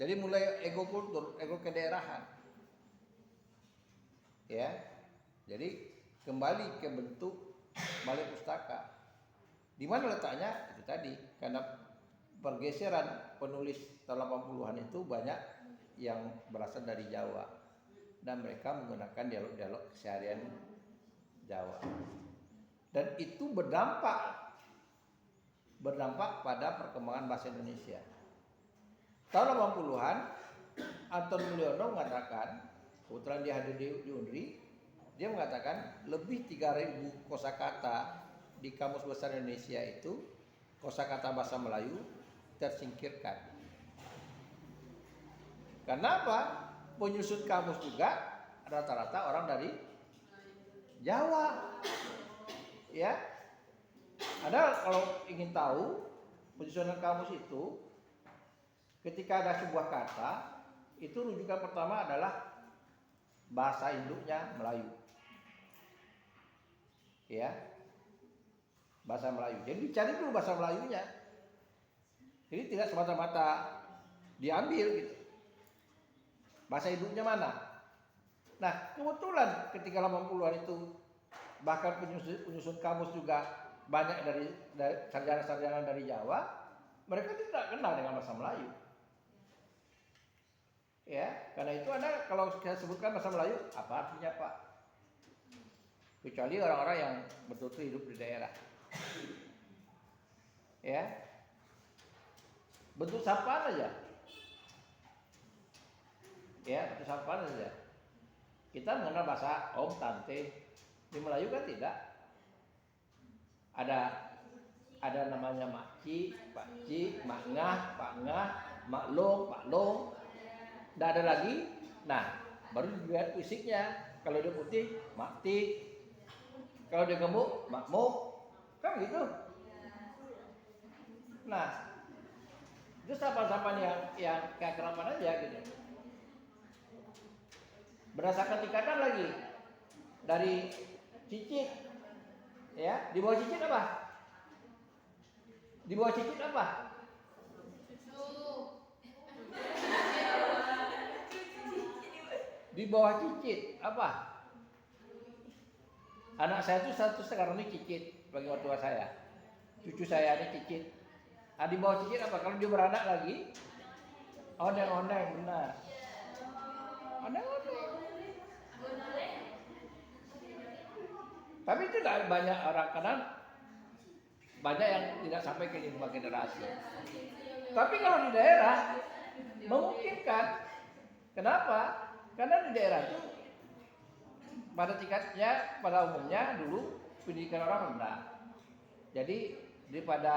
Jadi mulai ego kultur, ego kedaerahan. Ya. Jadi kembali ke bentuk balai pustaka. Di mana letaknya? Itu tadi, karena pergeseran penulis tahun 80-an itu banyak yang berasal dari Jawa dan mereka menggunakan dialog-dialog keseharian Jawa. Dan itu berdampak pada perkembangan bahasa Indonesia. Tahun 80-an Anton Mulyono mengatakan, kebetulan dia hadir di UNRI, dia mengatakan lebih 3.000 kosakata di Kamus Besar Indonesia itu kosakata bahasa Melayu tersingkirkan. Karena apa? Penyusun kamus juga rata-rata orang dari Jawa. Ya. Ada kalau ingin tahu penyusunan kamus itu, ketika ada sebuah kata, itu rujukan pertama adalah bahasa induknya Melayu. Ya. Bahasa Melayu. Jadi dicari dulu bahasa Melayunya. Jadi tidak semata-mata diambil gitu. Bahasa induknya mana? Nah, kebetulan ketika 80-an itu bahkan penyusun kamus juga banyak dari sarjana-sarjana dari Jawa, mereka tidak kenal dengan bahasa Melayu. Ya, karena itu Anda kalau saya sebutkan bahasa Melayu, apa artinya Pak? Kecuali orang-orang yang betul-betul hidup di daerah. Ya. Bentuk sapaan aja. Ya, bentuk sapaan aja. Kita mengenal bahasa om, tante. Di Melayu kan tidak. Ada namanya makci, pakci, makngah, pakngah, maklong, paklong. Tidak ada lagi. Nah, baru dilihat fisiknya. Kalau dia putih, makti. Kalau dia gemuk, makmuk. Kan gitu. Nah, itu sapaan-sapaan yang keakraban aja gitu. Berdasarkan tingkatan lagi. Dari cicit. Ya, di bawah cicit apa? Di bawah cicit apa? Di bawah cicit apa? Anak saya itu satu sekarang ini cicit bagi orang tua saya. Cucu saya ini cicit. Nah, di bawah cicit apa? Kalau dia beranak lagi, ondeng-ondeng, benar. Ondeng-ondeng. Tapi itu tidak banyak orang, karena banyak yang tidak sampai ke 5 generasi. Tapi kalau di daerah memungkinkan. Kenapa? Karena di daerah itu pada tingkatnya, pada umumnya dulu pendidikan orang rendah. Jadi daripada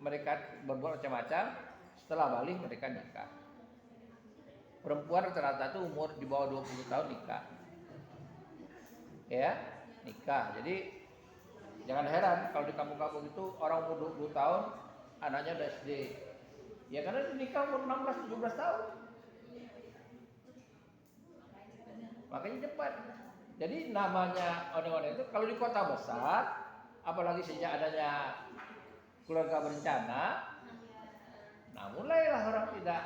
mereka berbuat macam-macam, setelah balik mereka nikah. Perempuan rata-rata itu umur di bawah 20 tahun nikah. Ya, nikah. Jadi jangan heran kalau di kampung-kampung itu orang umur 20 tahun anaknya udah SD. Ya karena nikah umur 16-17 tahun. Makanya cepat. Jadi namanya ondeng-ondeng itu kalau di kota besar, apalagi sejak adanya keluarga berencana, nah mulailah orang tidak.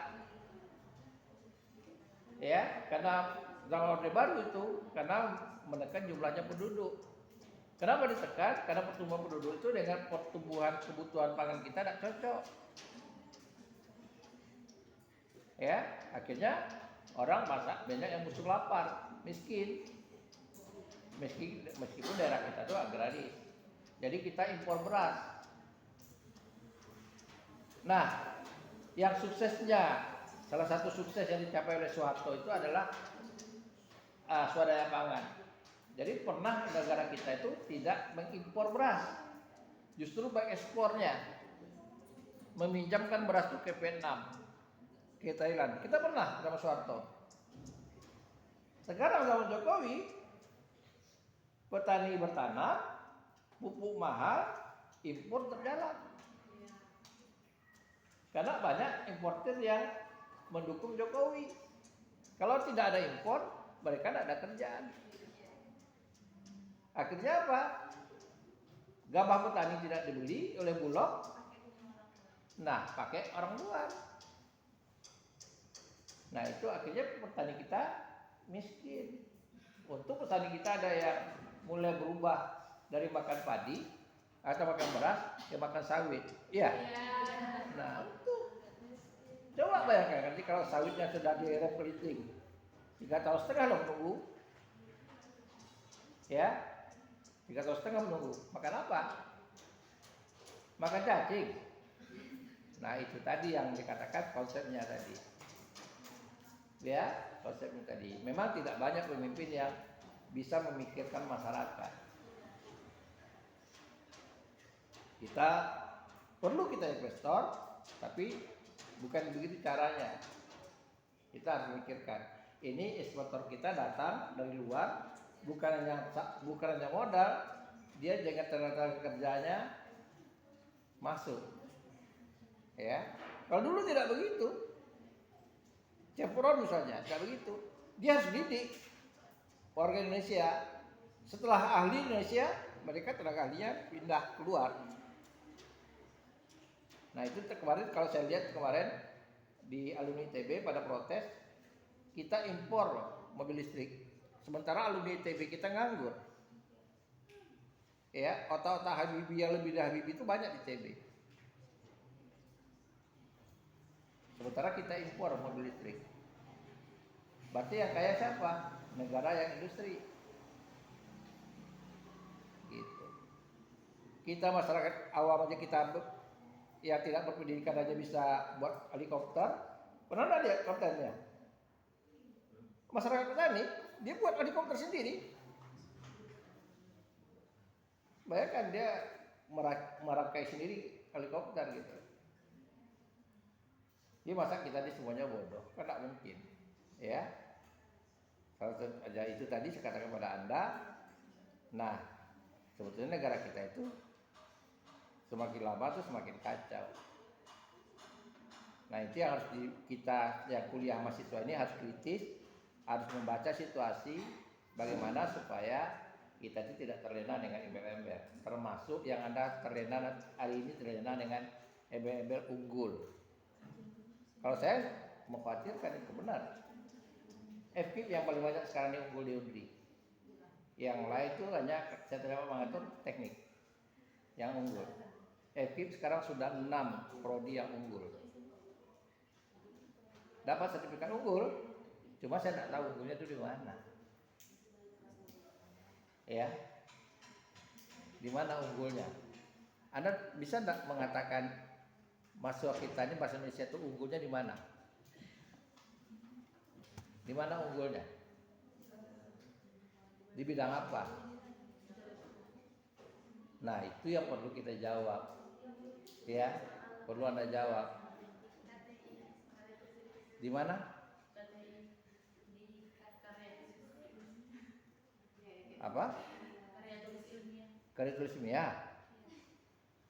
Ya, karena zaman Orde Baru itu karena menekan jumlahnya penduduk. Kenapa ditekan? Karena pertumbuhan penduduk itu dengan pertumbuhan kebutuhan pangan kita tidak cocok. Ya, akhirnya orang banyak yang musuh lapar, miskin. Meskipun daerah kita itu agraris. Jadi kita impor beras. Nah, yang suksesnya, salah satu sukses yang dicapai oleh Soeharto itu adalah swadaya pangan. Jadi pernah negara kita itu tidak mengimpor beras, justru mengekspornya, meminjamkan beras itu ke Vietnam, ke Thailand. Kita pernah sama Soeharto. Sekarang zaman Jokowi, petani bertanam, pupuk mahal, impor terjalan. Karena banyak importer yang mendukung Jokowi. Kalau tidak ada impor, mereka tidak ada kerjaan. Akhirnya apa? Gabah petani tidak dibeli oleh Bulog. Nah, pakai orang luar. Nah itu akhirnya petani kita miskin. Untuk petani kita ada yang mulai berubah dari makan padi atau makan beras ke makan sawit. Iya. Nah itu coba bayangkan nanti kalau sawitnya sudah direm keriting 3 tahun setengah loh menunggu. Ya, 3 tahun setengah menunggu. Makan apa? Makan cacing. Nah itu tadi yang dikatakan konsepnya tadi. Ya, konsepnya tadi. Memang tidak banyak pemimpin yang bisa memikirkan masyarakat. Kita investor, tapi bukan begitu caranya. Kita harus memikirkan. Ini eksportor kita datang dari luar, bukan hanya modal, dia jangan tenaga kerjanya masuk. Ya, kalau dulu tidak begitu. Chevron misalnya, tidak begitu. Dia harus didik warga Indonesia. Setelah ahli Indonesia, mereka tenaga ahlinya pindah keluar. Nah itu kemarin kalau saya lihat kemarin di alumni ITB pada protes, kita impor mobil listrik. Sementara alumni ITB kita nganggur. Ya, otak-otak Habibie yang lebih dari Habibie itu banyak di ITB. Sementara kita impor mobil listrik. Berarti yang kaya siapa? Negara yang industri. Gitu. Kita masyarakat awam aja kita ya tidak berpendidikan aja bisa buat helikopter. Pernah nggak lihat kontennya? Masyarakat petani dia buat helikopter sendiri. Bayangkan dia merangkai sendiri helikopter gitu. Dia masa kita ini semuanya bodoh? Kan tidak mungkin, ya. Kalau aja itu tadi saya katakan kepada Anda. Nah, sebetulnya negara kita itu semakin lama tuh semakin kacau. Nah itu yang harus kita yang kuliah mahasiswa ini harus kritis, harus membaca situasi bagaimana supaya kita itu tidak terlena dengan embel-embel. Termasuk yang Anda terlena hari ini terlena dengan embel-embel unggul. Kalau saya mengkhawatirkan itu benar. FKIP yang paling banyak sekarang ini unggul di UNDRI. Yang lain itu hanya saya tidak mengatur teknik yang unggul. FKIP sekarang sudah 6 prodi yang unggul. Dapat sertifikat unggul, cuma saya tidak tahu unggulnya itu di mana. Ya, di mana unggulnya? Anda bisa tidak mengatakan mahasiswa kita ini bahasa Indonesia itu unggulnya di mana? Di mana unggulnya? Di bidang apa? Nah itu yang perlu kita jawab. Ya, perlu Anda jawab. Di mana? Apa? Karya tulis ilmiah.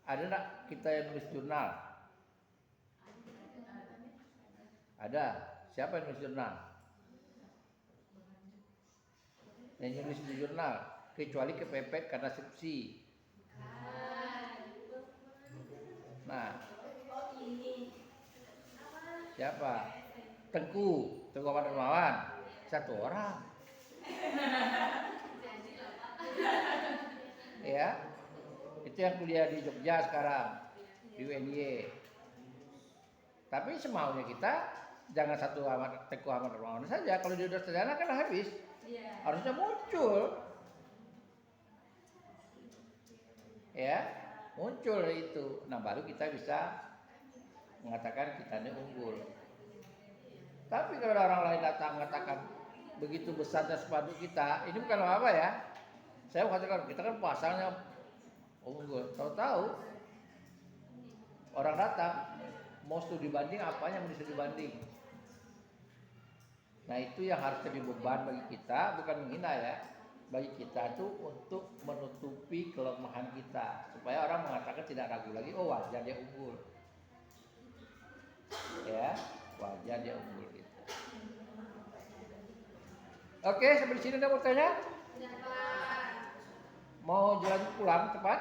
Ada enggak kita yang nulis jurnal? Ada. Siapa yang nulis jurnal? Yang nulis di jurnal kecuali kepepet karena skripsi. Nah, siapa? Tengku Ahmad Darmawan, 1 orang. Ya, itu yang kuliah di Jogja sekarang di UNY. Tapi semaunya kita jangan Tengku Ahmad Darmawan saja. Kalau dia sudah sarjana kan habis. Harusnya muncul. Ya, muncul itu. Nah, baru kita bisa mengatakan kita ini unggul. Tapi kalau orang lain datang mengatakan begitu besarnya sepadu kita, ini bukan apa ya. Saya katakan kita kan pasangnya unggul. Tahu-tahu orang datang mau studi banding, apanya yang bisa dibanding. Nah itu yang harus jadi beban bagi kita, bukan menghina ya. Bagi kita itu untuk menutupi kelemahan kita, supaya orang mengatakan tidak ragu lagi, oh wajar dia unggul. Ya, wajar dia unggul gitu. Oke, sampai di sini ada mau tanya? Mau jalan pulang cepat?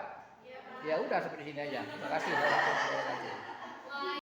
Ya udah sampai di sini aja. Terima kasih.